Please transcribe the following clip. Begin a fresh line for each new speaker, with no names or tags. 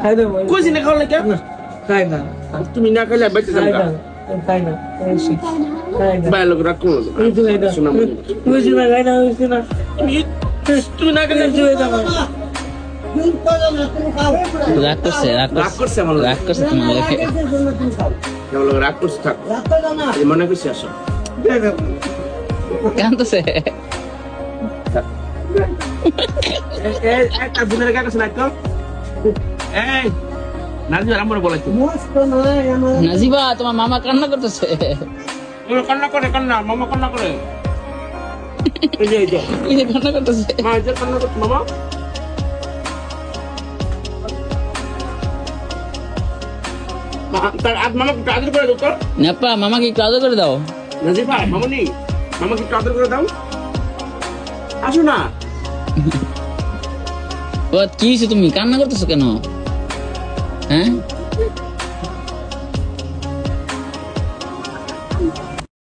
খাই দাও
কইছি না খাওয়া লাগে
খাই না
তুমি না খাইলে বাইতে
খাই
যাবা
না খাই না খাই না
ভাই লোক রাগ করো না।
এই তো এটা
শোনা
বুঝি না খাই না বুঝি না
তুমি না খাইলে
এই তো এটা
রাগ করছে
রাগ করছে আমার
রাগ করছে তোমার লেখে
আমার লোক রাগ করছে থাক এই মনে করছি আসো
কান্দছে
এই তার বোনের কাছে কাছে নাইতো এই নাজি আমার বলাইতো
নাজিবা তোমার মামা কান্না করতেছে
কান্না করে কান্না মামা কান্না করে এই যে
এই যে কান্না করতেছে
মা এই যে কান্না করছে মামা তার আজ মামাকে আদর করে দাও তো
নেপা মামাকে একটু আদর করে দাও
নাজি ভাই মামনি মামাকে একটু আদর করে দাও আসো না
ও কি হয়েছে তুমি কান্না করতেছো কেন হ্যাঁ